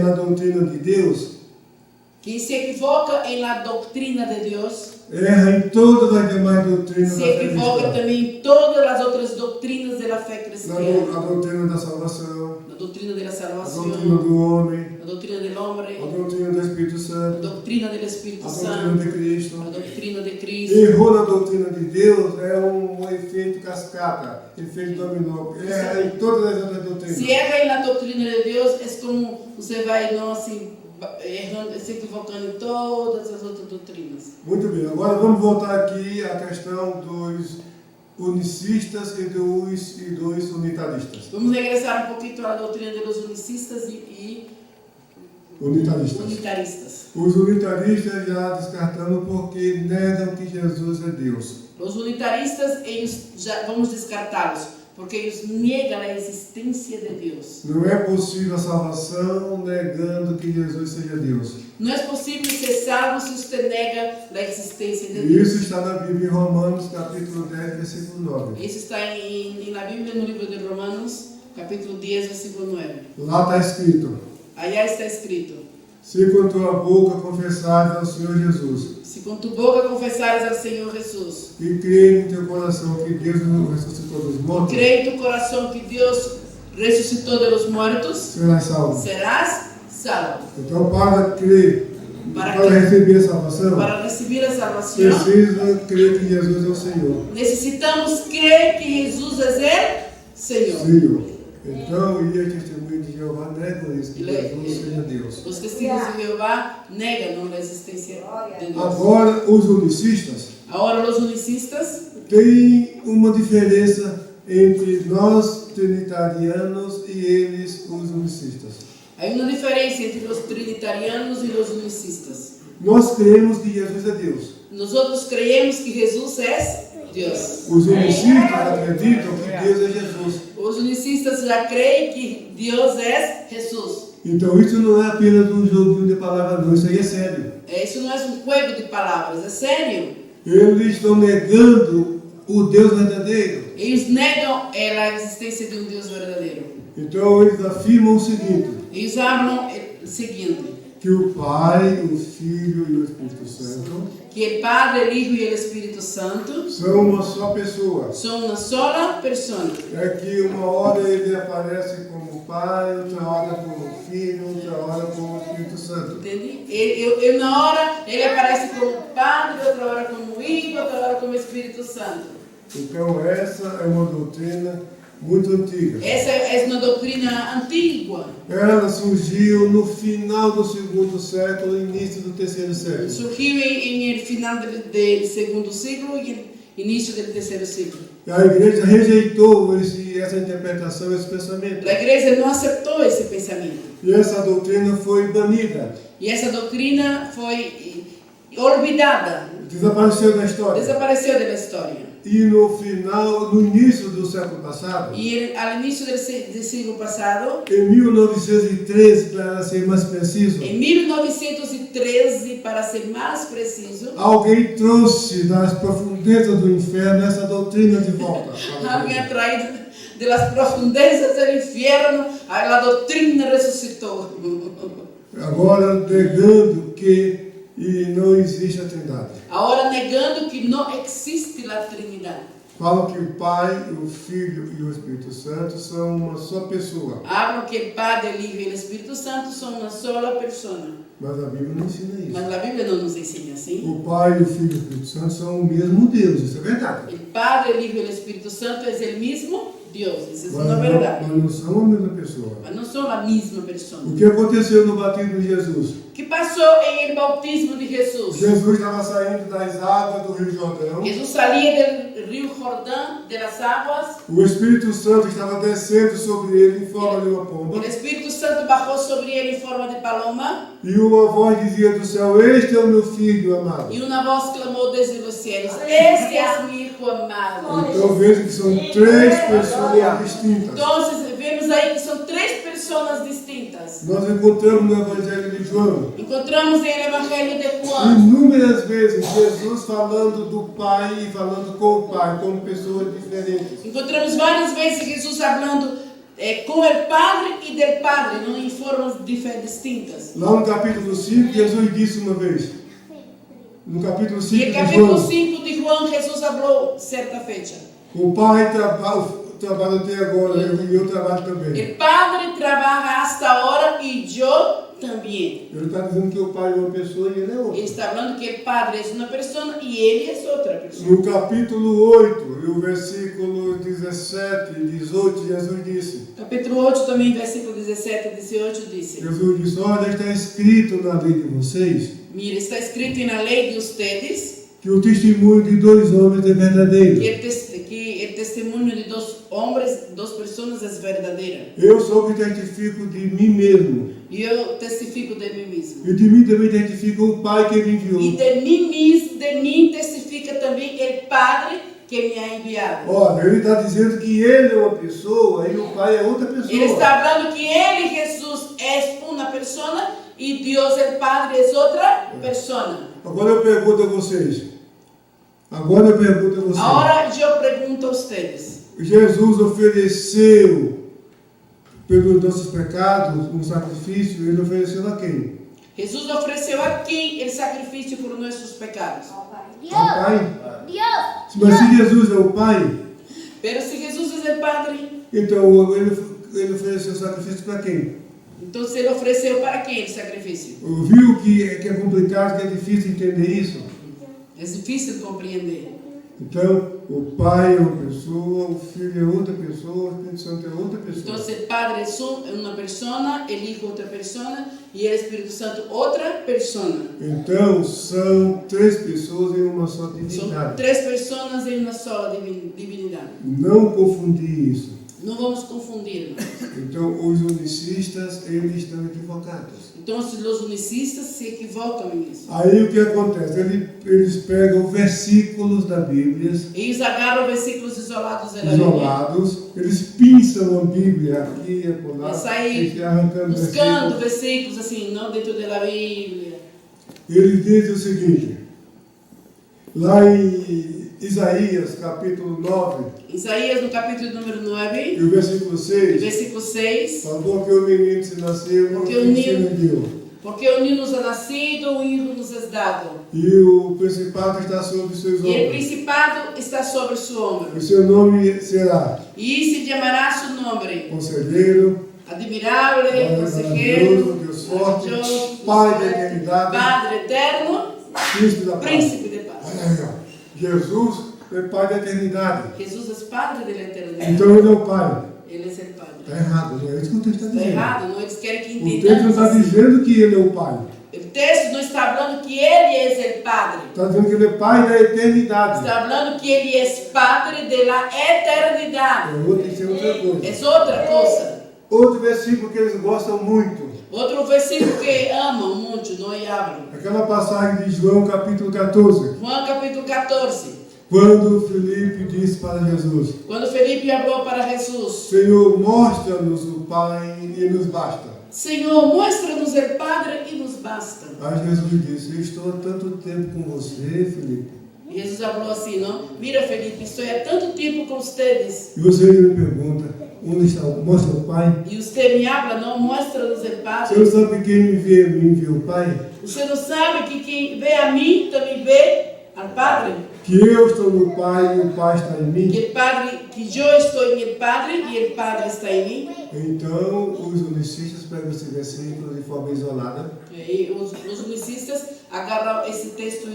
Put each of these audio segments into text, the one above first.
na doutrina de Deus, quem se equivoca em la doutrina de Deus, erra em todas as demais doutrinas se da fé equivoca cristã. também em todas as outras doutrinas da fé cristã. A doutrina da salvação, A doutrina da a salvação, doutrina do homem, a doutrina do a homem, doutrina do Espírito a Santo, doutrina do Espírito a doutrina Santo, de Cristo. a doutrina de Cristo. Errou na doutrina de Deus é um efeito cascata, efeito dominó. Erra em todas as outras doutrinas. Se erra na doutrina de Deus, é como você vai não assim errando, se equivocando em todas as outras doutrinas. Muito bem, agora vamos voltar aqui à questão dos unicistas e dos unitaristas. Vamos regressar um pouquinho à doutrina dos unicistas e unitaristas. Os unitaristas já descartamos porque negam que Jesus é Deus. Os unitaristas, eles já vamos descartá-los, porque eles negam a existência de Deus. Não é possível a salvação negando que Jesus seja Deus. Não é possível ser salvo se você nega a existência de Deus. Isso está na Bíblia em Romanos, capítulo 10, versículo 9. Isso está na Bíblia, no livro de Romanos, capítulo 10, versículo 9. Lá está escrito: Allá está escrito: se com tua boca confessares ao Senhor Jesus se com tua boca confessares ao Senhor Jesus e crer em teu coração que Deus o ressuscitou dos mortos, crê em teu coração que Deus ressuscitou dos mortos, serás salvo. serás salvo. Então, para crer, Para para quê? receber a salvação, Para receber a salvação, precisa crer que Jesus é o Senhor. necessitamos crer que Jesus é Senhor. Senhor. Então, e as testemunhas de Jeová negam isso, que Jesus seja Deus. Os testigos de Jeová negam a existência de Deus. Agora, os unicistas Agora, os unicistas têm uma diferença entre nós trinitarianos e eles, os unicistas. há uma diferença entre os trinitarianos e os unicistas. Nós cremos que Jesus é Deus. Nós outros creemos que Jesus é Deus. Os unicistas acreditam que Deus é Jesus. Os unicistas já creem que Deus é Jesus. Então isso não é apenas um joguinho de palavras, não, isso aí é sério. Isso não é um jogo de palavras, é sério. Eles estão negando o Deus verdadeiro. Eles negam a existência de um Deus verdadeiro. Então eles afirmam o seguinte: Eles falam o seguinte: que o Pai, o Filho e o Espírito Santo que o Padre, o Hijo e o Espírito Santo são uma só pessoa. são uma sola pessoa. É que uma hora ele aparece como Pai, outra hora como Filho, outra hora como Espírito Santo. Entende? Na hora ele aparece como Padre, outra hora como Hijo, outra hora como Espírito Santo. Então essa é uma doutrina muito antiga. Essa é uma doutrina antiga. Ela surgiu no final do segundo século, início do terceiro século. Surgiu em final do segundo século e início do terceiro século. A igreja rejeitou essa interpretação, esse pensamento. A igreja não aceitou esse pensamento. E essa doutrina foi banida. E essa doutrina foi olvidada. Desapareceu da história. Desapareceu da história. E no início do século passado, E ao início do século passado, em 1913, para ser mais preciso, em 1913, para ser mais preciso, alguém trouxe das profundezas do inferno essa doutrina de volta. alguém traído das profundezas do inferno, a doutrina ressuscitou. Agora negando que não existe a Trindade. Agora negando que não existe a Trindade. Falam que o Pai, o Filho e o Espírito Santo são uma só pessoa. Hablam que o Padre, o Hijo e o Espírito Santo são uma sola pessoa. Mas a Bíblia não ensina isso. Mas a Bíblia não nos ensina assim. O Pai, o Filho e o Espírito Santo são o mesmo Deus, isso é verdade. O Padre, o Hijo e o Espírito Santo é o mesmo Deus, isso é Mas uma verdade. não são a mesma pessoa. Mas não são a mesma pessoa. O que aconteceu no batismo de Jesus? O que passou em el bautismo de Jesus? Jesus estava saindo das águas do Rio Jordão. Jesus saía do Rio Jordão, das águas. O Espírito Santo estava descendo sobre ele em forma de uma pomba. O Espírito Santo bajou sobre ele em forma de paloma. E uma voz dizia do céu: este é o meu filho amado. E uma voz clamou desde os céus: este é meu Hijo amado. Então veja que são três pessoas distintas. Então vemos aí que são três pessoas distintas. Nós encontramos no Evangelho de João Encontramos em Evangelho de João inúmeras vezes Jesus falando do Pai e falando com o Pai, como pessoas diferentes. encontramos várias vezes Jesus falando com o Padre e del Padre, não em formas distintas. Lá no capítulo 5, Jesus disse uma vez. No capítulo 5 E no de capítulo João, 5 de João, Jesus falou certa fecha. o Pai trabalha até agora e eu trabalho também. O Padre trabalha hasta agora e eu também. Ele está dizendo que o Pai é uma pessoa e ele é outra. Ele está falando que o Padre é uma pessoa e ele é outra pessoa. No capítulo 8, e o versículo 17 e 18, Jesus disse. Capítulo 8 também, versículo 17 e 18 disse. Jesus disse, olha, está escrito na lei de vocês Mira, está escrito na lei de ustedes que o testemunho de dois homens é verdadeiro. que o testemunho de dois homens, duas pessoas é verdadeiro. Eu sou o que testifico de mim mesmo. E eu testifico de mim mesmo. E de mim também testifica o Pai que me enviou. E de mim testifica também o Padre que me ha enviado. Olha, ele está dizendo que ele é uma pessoa e o Pai é outra pessoa. Ele está falando que ele, Jesus, é uma pessoa e Deus, o Padre, é outra pessoa. Agora eu pergunto a vocês. Agora eu pergunto a vocês. Jesus ofereceu pelos nossos pecados um sacrifício, ele ofereceu a quem? Jesus ofereceu a quem o sacrifício por nossos pecados? Ao Pai. Mas se Jesus é o Pai, Pero se Jesus é o Padre, então ele ofereceu o sacrifício para quem? então ele ofereceu para quem o sacrifício? Viu que é complicado, que é difícil entender isso? É difícil de compreender. Então, o Pai é uma pessoa, o Filho é outra pessoa, o Espírito Santo é outra pessoa. Então, o Padre é uma pessoa, o Hijo outra pessoa e o Espírito Santo outra pessoa. Então, são três pessoas em uma só São divindade. três pessoas em uma só divindade. Não confundir isso. Não vamos confundir. Então, os unicistas, eles estão equivocados. Então, os unicistas se equivocam nisso. Aí o que acontece? Eles pegam versículos da Bíblia, Eles agarram versículos isolados da Bíblia. isolados, eles pinçam a Bíblia aqui e acolá, Saem arrancando buscando versículos. versículos assim, não dentro da Bíblia. Ele diz o seguinte, lá em Isaías, capítulo 9, Isaías, no capítulo número 9, e o versículo 6, versículo 6. falou que o menino se nasceu, Porque e o o menino menino- deu. Porque o menino nos é nascido, o Hijo nos é dado. E o principado está sobre os seus E o ombros. principado está sobre seu ombro. O seu nome será E se chamará seu nome. Conselheiro, Admirável, consejero, Deus forte, maravilhoso, Pai da eternidade, Padre eterno, Cristo da paz. príncipe de paz. Olha aí, ó. Jesus é Pai da eternidade. Jesus é Padre da eternidade. Então ele é o Pai. Ele é o Padre. Está errado, não é isso que o texto está Está dizendo. errado, não? Eles querem que O texto não entendamos. está assim. dizendo que ele é o Pai. O texto não está falando que ele é o Padre. Está dizendo que ele é Pai da eternidade. Está falando que ele é Padre da eternidade. Isso é outra coisa. É outra coisa. Outro versículo que eles gostam muito. Outro versículo que amam muito, não abram. Aquela passagem de João capítulo 14. João capítulo 14. Quando Filipe disse para Jesus, Quando Felipe falou para Jesus: Senhor, mostra-nos o Pai e nos basta. Senhor, mostra-nos o Padre e nos basta. Aí Jesus disse, eu estou há tanto tempo com você, Filipe. E Jesus falou assim, não? Mira, Felipe, estou há tanto tempo com vocês. E você me pergunta, onde está? Mostra o Pai? E você me habla, não? Mostra-nos o Você Padre. não sabe quem me enviou o Pai? Você não sabe que quem vê a mim também vê ao Padre? Que eu estou no Pai e o Pai está em mim? Que eu estou em el Padre e o Padre está em mim? Então, os unicistas pegam esse versículo de forma isolada. E os unicistas agarram esse texto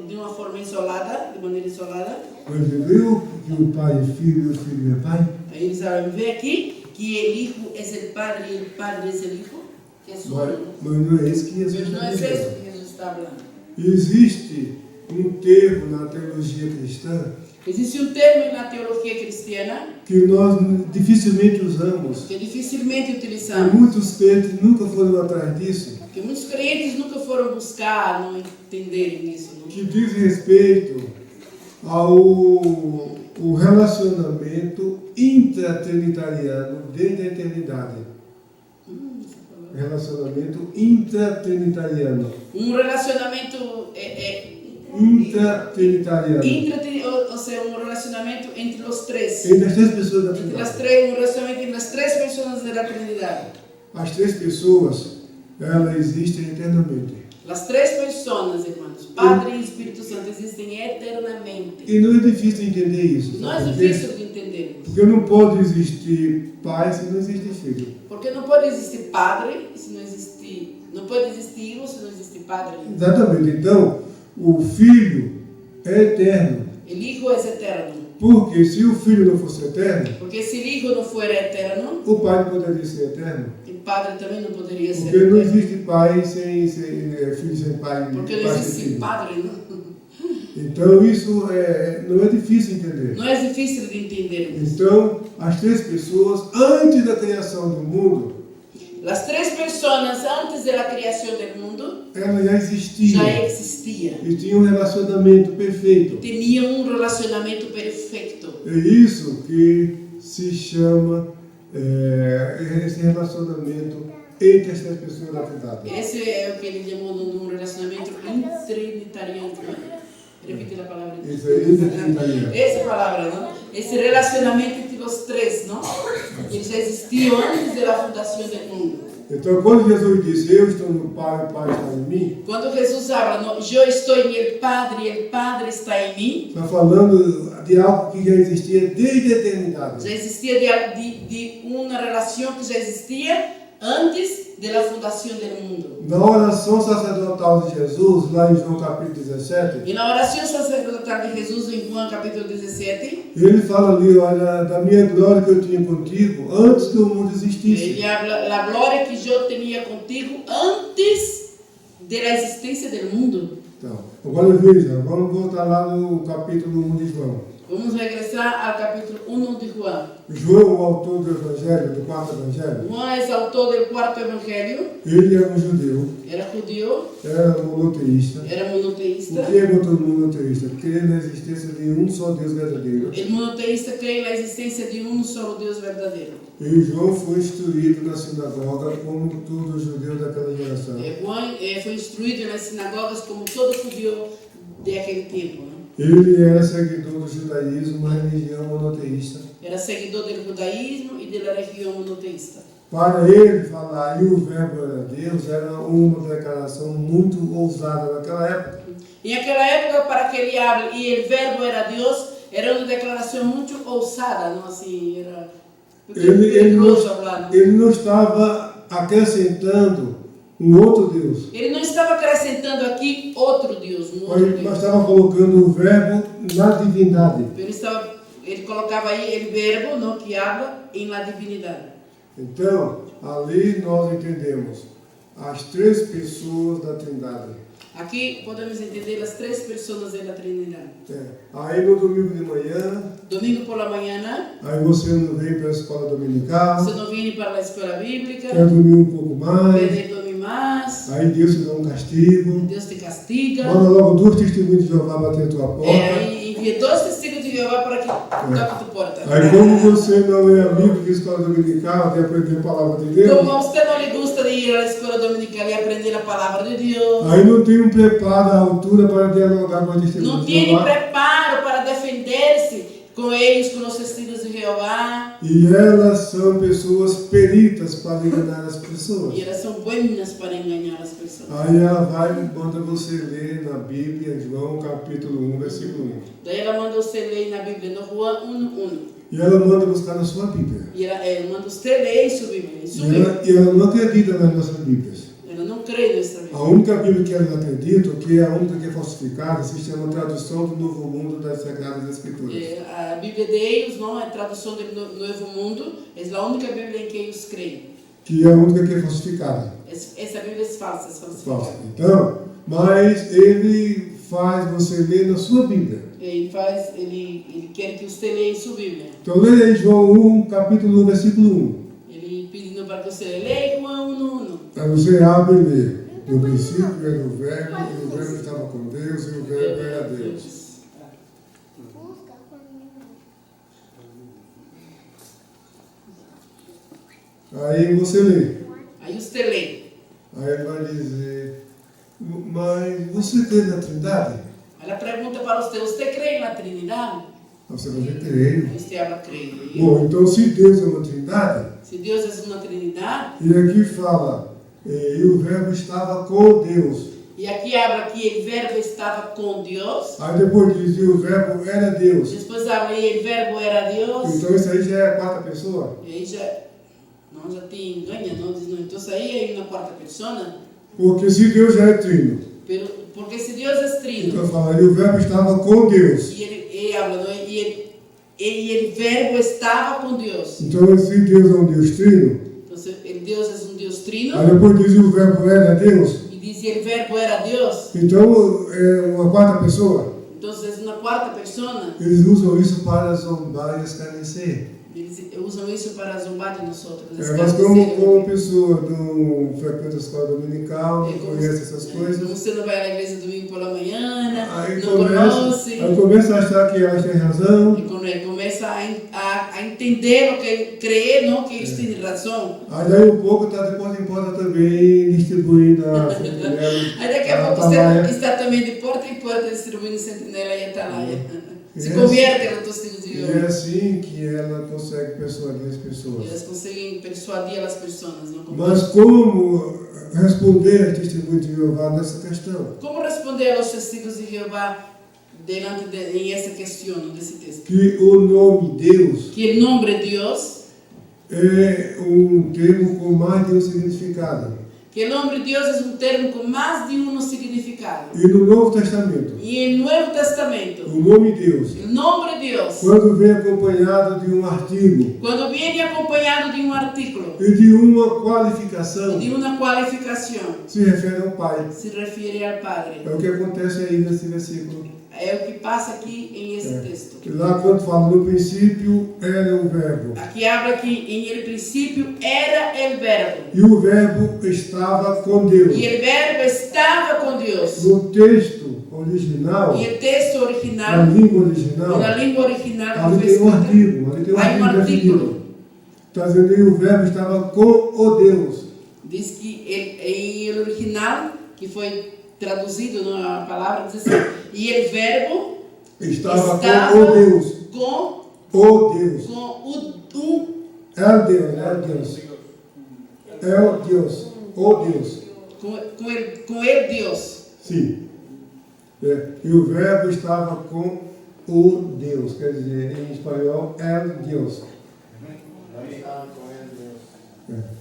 de uma forma isolada, de maneira isolada. Mas viu que o Pai é Filho e o Filho é Pai? Aí eles vê aqui que o Hijo é o Padre e o Padre é o Hijo. Que é Mas só. não é isso que Jesus Mas não está é isso dizendo. que Jesus está falando. Existe um termo na teologia cristã Existe um termo na teologia cristiana que nós dificilmente usamos. que dificilmente E utilizamos. muitos crentes nunca foram atrás disso. Que muitos crentes nunca foram buscar, não entenderem isso. Não? Que diz respeito ao relacionamento intratrinitariano desde a eternidade. Relacionamento intratrinitariano. Um relacionamento intratrinitariano. Ou seja, um relacionamento entre os três. Entre as três pessoas da Entre Trindade. as três, um relacionamento entre as três pessoas da Trindade. As três pessoas, elas existem eternamente. As três pessoas, irmãos, Padre e Espírito Santo, existem eternamente. E não é difícil entender isso. Não é sabe? difícil de entender. Porque não pode existir pai se não existe filho. Porque não pode existir padre se não existir. Não pode existir filho se não existir padre. Exatamente. Então, o filho é eterno. O Hijo é eterno. Porque se o filho não fosse eterno, Porque se o Hijo não for eterno, o pai não poderia ser eterno. o padre também não poderia ser Porque não eterno. existe pai sem filho sem pai. Porque pai não sem existe filho. padre, não? Então isso não é difícil entender. Não é difícil de entender. Então, as três pessoas, antes da criação do mundo, As três pessoas antes da criação do mundo elas já existiam. já existiam. E tinham um relacionamento perfeito. Tinham um relacionamento perfeito. É isso que se chama esse relacionamento entre as três pessoas da Trindade. Esse é o que ele chamou de um relacionamento intrinitariano. Repita a palavra. Isso aí é intrinitariano. Essa palavra, não? Esse relacionamento entre os três, não? Ele já existiu antes da fundação do mundo. Então, quando Jesus disse, eu estou no Pai, o Pai está em mim, Quando Jesus habla, eu estou em el Padre está em mim, está falando de algo que já existia desde a eternidade. já existia de uma relação que já existia antes da fundação do mundo. Na oração sacerdotal de Jesus, lá em João capítulo 17, E na oração sacerdotal de Jesus, em João capítulo 17, ele fala ali, olha, da minha glória que eu tinha contigo antes que o mundo existisse. ele habla a glória que eu tinha contigo antes da existência do mundo. Então, agora veja, vamos voltar lá no capítulo 1 de João. Vamos regressar ao capítulo 1 de João. João, o autor do Evangelho, do quarto Evangelho, João é autor do quarto evangelho, ele era um judeu, era judeu, era monoteísta. era monoteísta. O que é monoteísta? Crê na existência de um só Deus verdadeiro. O monoteísta crê na existência de um só Deus verdadeiro. E João foi instruído na sinagoga como todo judeu daquela geração. João foi instruído nas sinagogas como todo judeu daquele tempo. Né? Ele era seguidor do judaísmo, uma religião monoteísta. Era seguidor do judaísmo e da religião monoteísta. Para ele falar, e o verbo era Deus, era uma declaração muito ousada naquela época. Em aquela época, para que ele hable e o verbo era Deus, era uma declaração muito ousada, não assim, era Ele não estava acrescentando um outro Deus. Ele não estava acrescentando aqui outro Deus, um outro Mas Deus. estava colocando o verbo na divindade. Ele colocava aí o verbo, não, que habla, em la divinidade. Então, ali nós entendemos as três pessoas da Trindade. Aqui podemos entender as três pessoas da Trindade. Aí no domingo de manhã, Domingo por la manhã, aí você não vem para a escola dominical, você não vem para a escola bíblica, quer dormir um pouco mais, quer dormir mais, aí Deus te dá um castigo, Deus te castiga. manda logo 2 testemunhos de Jeová bater a tua porta. Aí envia 2 testigos de Jeová para que toque a tua porta. Aí como você não é amigo de escola dominical, de aprender a palavra de Deus, Como você não lhe gusta de ir à escola dominical e aprender a palavra de Deus, aí não tem um preparo à altura para dialogar com a testemunha não de tem Jeová. preparo para defender-se com eles, com os testigos de Jeová. E elas são pessoas peritas para enganar as pessoas. E elas são buenas para enganar as pessoas. Aí ela vai e manda você ler na Bíblia, João capítulo 1, versículo 1. Daí ela manda você ler na Bíblia, no João 1:1. E ela manda buscar na sua Bíblia. E ela manda você ler em sua Bíblia. Em sua Bíblia. E ela não acredita nas nossas Bíblias. Ela não crê nessa Bíblia. A única Bíblia que elas acreditam, que é a única que é falsificada, se chama Tradução do Novo Mundo das Sagradas Escrituras. A Bíblia de eles, não é a tradução do Novo Mundo, é a única Bíblia em que eles creem. Que é a única que é falsificada. Essa Bíblia é falsa, é Falsa. falsificada. Então, mas ele faz você ler na sua Bíblia. Ele quer que você leia em sua Bíblia. Então leia aí João 1, capítulo 1, versículo 1. Ele pedindo para que você leia João 1:1. Aí você abre e lê. No princípio era o verbo, e o verbo estava com Deus, e o verbo era Deus. Aí você lê. Aí você lê. Aí ele vai dizer, mas você crê na Trindade? Ela pergunta para você crê na Trindade? Você vai dizer, creio. Você habla creio. Bom, então se Deus é uma trindade, Se Deus é uma Trindade, e aqui fala, e o verbo estava com Deus. e aqui habla que o verbo estava com Deus. Aí depois diz, e o verbo era Deus. Depois habla e o verbo era Deus. Então isso aí já é a quarta pessoa? E aí já tem ganha, não diz não. Então isso aí é uma quarta pessoa. Porque se Deus já é trino, Porque se Deus é trino, então fala, e o verbo estava com Deus. e ele habla, não? E o verbo estava com Deus. Então se Deus é um Deus trino, Então Deus é um Deus trino. aí depois diz, e o verbo era Deus. E diz que o verbo era Deus. Então é uma quarta pessoa. Então é uma quarta pessoa. Eles usam isso para zombar e escarnecer. Eles usam isso para zombar de nós outros. Mas como pessoa não frequenta a escola dominical, não conhece essas coisas, Você não vai à igreja domingo pela manhã, aí não conhece. começa a achar que elas têm razão. E quando ele começa a entender o que crer, não que eles têm razão. Aí daí um pouco está de porta em porta também distribuindo a sentinela. Aí daqui a pouco você está também de porta em porta distribuindo sentinela e atalaia. Se converte aos testigos de E é Jeová. assim que ela consegue persuadir as pessoas. Eles conseguem persuadir as pessoas. Não? Mas como responder a testemunho de Jeová nessa questão? Como responder aos testigos de Jeová em essa questão, desse texto? Que o nome Deus Que o nome de Deus é um termo com mais de um significado. que o nome de Deus é um termo com mais de um significado. E no Novo Testamento, E no Novo Testamento, o nome Deus, o nome de Deus, quando vem acompanhado de um artigo quando vem acompanhado de um artículo, e de uma qualificação, de uma qualificação, se refere ao Pai. se refere ao Padre. É o que acontece aí nesse versículo. É o que passa aqui em esse texto. Lá quando fala no princípio era o verbo. Aqui habla que em el princípio era o verbo. E o verbo estava com Deus. E o verbo estava com Deus. No texto original, E o texto na original, língua original, na língua original, ali tem um artigo. Ali tem um há um artigo definido. artículo. Está dizendo que o verbo estava com o Deus. Diz que em original, que foi traduzido na palavra, diz assim, e o verbo Estava com o Deus. com O Deus. o É o Deus, é o Deus. É o Deus. O Deus. com ele Deus. Sim. É. E o verbo estava com o Deus. Quer dizer, em espanhol, é Deus.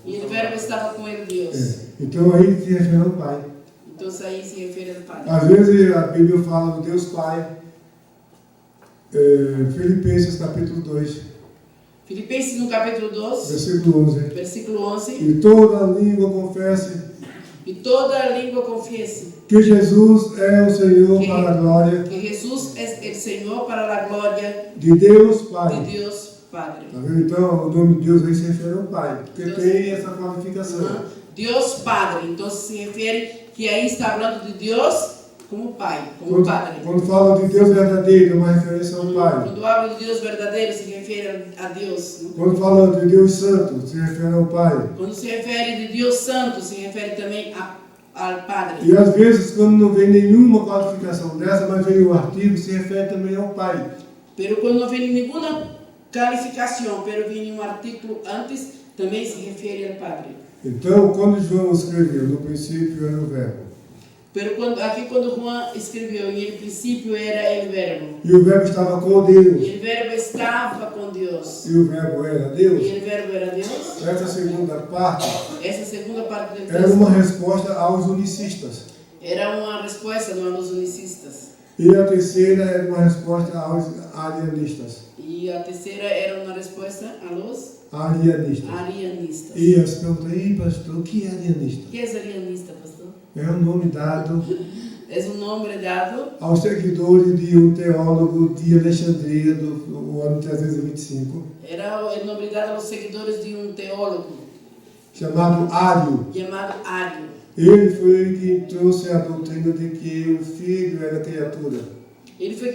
E o verbo estava com ele Deus. É. Então aí se refere ao Pai. Então isso aí se refere ao Padre. Às vezes a Bíblia fala do Deus Pai. Filipenses capítulo 2, Filipenses no capítulo 2, versículo 11. versículo 11. E toda língua confesse E toda língua confiesse que Jesus é o Senhor para a glória que Jesus é o Senhor para a glória de Deus Pai. de Deus Padre. Tá vendo? Então o nome de Deus aí se refere ao Pai, porque Deus. tem essa qualificação. Deus Padre. Então se refere que aí está falando de Deus como Pai, como Padre. Quando fala de Deus verdadeiro, é uma referência ao Pai. Quando habla de Deus verdadeiro, se refere a Deus. Não? Quando fala de Deus Santo, se refere ao Pai. Quando se refere de Deus Santo, se refere também ao Padre. E às vezes, quando não vem nenhuma qualificação dessa, mas vem o artigo, se refere também ao Pai. Pero quando não vem nenhuma qualificação, pero vem um artículo antes, também se refere ao Padre. Então, quando João escreveu, no princípio era o verbo. Pero quando Juan escreveu, e no princípio era o verbo. E o verbo estava com Deus. E o verbo estava com Deus. E o verbo era Deus. E o verbo era Deus. Essa segunda parte Essa segunda parte do era texto uma resposta aos unicistas. era uma resposta aos unicistas. E a terceira era uma resposta aos arianistas. E a terceira era uma resposta aos Arianistas. arianistas. E as perguntas, aí, pastor, o que é arianista? O que é arianista, pastor? É um nome dado É um nome dado aos seguidores de um teólogo de Alexandria do ano 325, era o nome dado aos seguidores de um teólogo chamado Ário. chamado Ário. Ele foi quem trouxe a doutrina de que o filho era criatura. Ele foi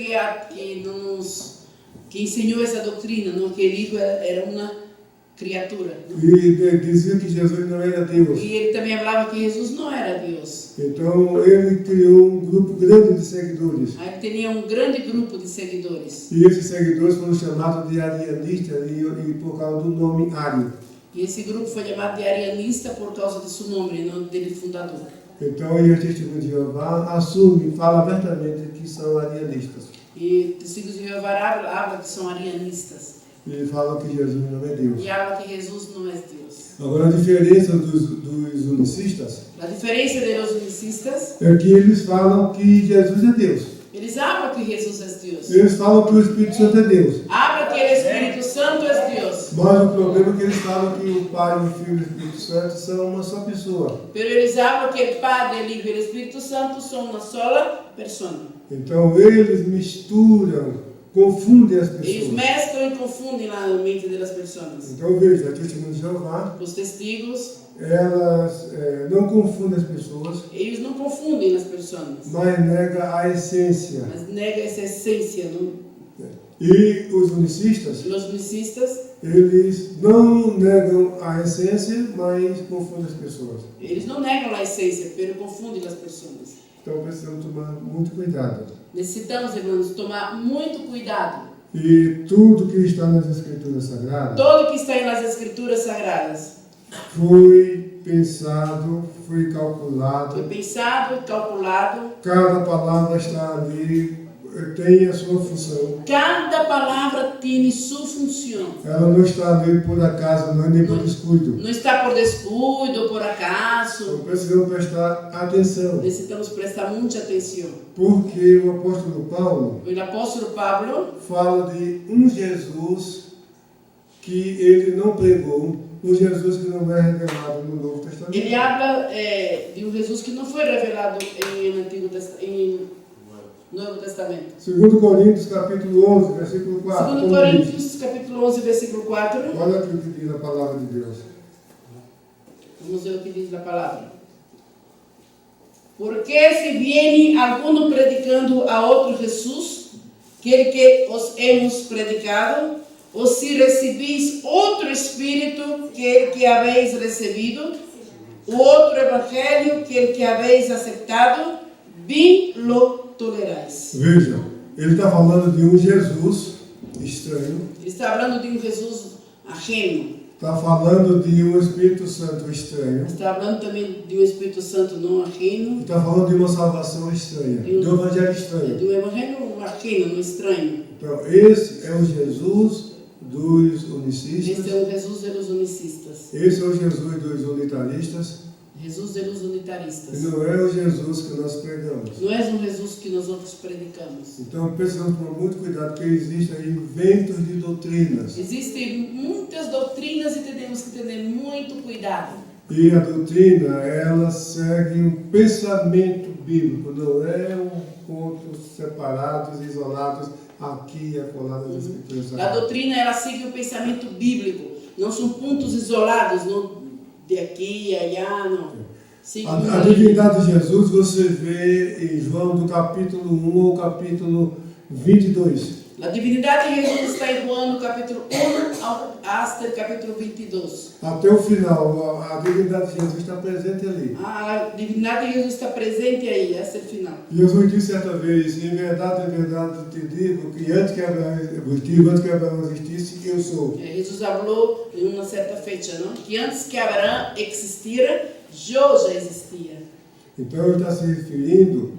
que ensinou essa doutrina, não? Que ele era criatura. E dizia que Jesus não era Deus. E ele também falava que Jesus não era Deus. Então ele criou um grupo grande de seguidores. Aí ele tinha um grande grupo de seguidores. E esses seguidores foram chamados de arianistas e por causa do nome Ario. E esse grupo foi chamado de arianista por causa de seu nome, não dele fundador. Então, o Testemunho de Jeová assume, fala abertamente que são arianistas. E Testemunhos de Jeová habla que são arianistas. E falam que Jesus não é Deus. E habla que Jesus não é Deus. Agora, a diferença dos unicistas A diferença de los unicistas, é que eles falam que Jesus é Deus. eles hablam que Jesus é Deus. Eles falam que o Espírito Santo é Deus. Habla que o Espírito Santo é Deus. Mas o problema é que eles falam que o Pai, o Filho e o Espírito Santo são uma só pessoa. Pero eles hablam que o Padre, o Hijo e o Espírito Santo são uma sola pessoa. Então, eles misturam, confundem as Eles pessoas. mesclam e confundem na mente das pessoas. Então, veja, a Testemunho de Jeová, Os testigos, elas não confundem as pessoas, eles não confundem as pessoas, mas nega a essência. mas negam essa essência. Não? E os unicistas, Os unicistas, eles não negam a essência, mas confundem as pessoas. eles não negam a essência, pero confundem as pessoas. Então precisamos tomar muito cuidado. Necessitamos, irmãos, tomar muito cuidado. E tudo que está nas Escrituras Sagradas Todo que está nas Escrituras Sagradas foi pensado, foi calculado. foi pensado, calculado. Cada palavra está ali, tem a sua função. Cada palavra tem sua função. Ela não está ali por acaso, não é nem por descuido. Não está por descuido, por acaso. Então precisamos prestar atenção. Necessitamos prestar muita atenção. Porque o apóstolo Paulo O apóstolo Pablo fala de um Jesus que ele não pregou, um Jesus que não é revelado no Novo Testamento. ele habla de Jesus que não foi revelado em Novo Testamento. 2 Coríntios capítulo 11, versículo 4. 2 como Coríntios diz? capítulo 11, versículo 4. Olha aqui o que diz a palavra de Deus. Vamos ver o que diz a palavra. Porque se viene alguno predicando a outro Jesus, que os hemos predicado, ou se recebis outro Espírito que habéis recebido, o outro Evangelho que habéis aceptado, bem lo tolerais. Veja, ele está falando de um Jesus estranho, Ele está falando de um Jesus ajeno. está falando de um Espírito Santo estranho, Está falando também de um Espírito Santo não ajeno, está falando de uma salvação estranha, de um evangelho estranho. de um Evangelho ajeno, não estranho. Então, esse é o Jesus dos unicistas, Este é o Jesus dos unicistas. esse é o Jesus dos unitaristas, Jesus dos e unitaristas. não é o Jesus que nós pregamos. Não é um Jesus que nós outros predicamos. Então, precisamos tomar muito cuidado, porque existem aí ventos de doutrinas. Existem muitas doutrinas e temos que ter muito cuidado. E a doutrina, ela segue um pensamento bíblico, não é um pontos separados, isolados, aqui e acolá nas Escrituras A Sagradas. doutrina, ela segue o pensamento bíblico. Não são pontos isolados, não de aqui e allá, não. Segue A divindade de Jesus você vê em João do capítulo 1 ao capítulo 22. A divindade de Jesus está em João, no capítulo 1 até o capítulo 22. Até o final, a divindade de Jesus está presente ali. A divindade de Jesus está presente aí, até o final. Jesus disse certa vez, em verdade te digo, que antes que Abraão existisse, eu sou. Jesus falou em uma certa fecha, não? Que antes que Abraão existira, eu já existia. Então ele está se referindo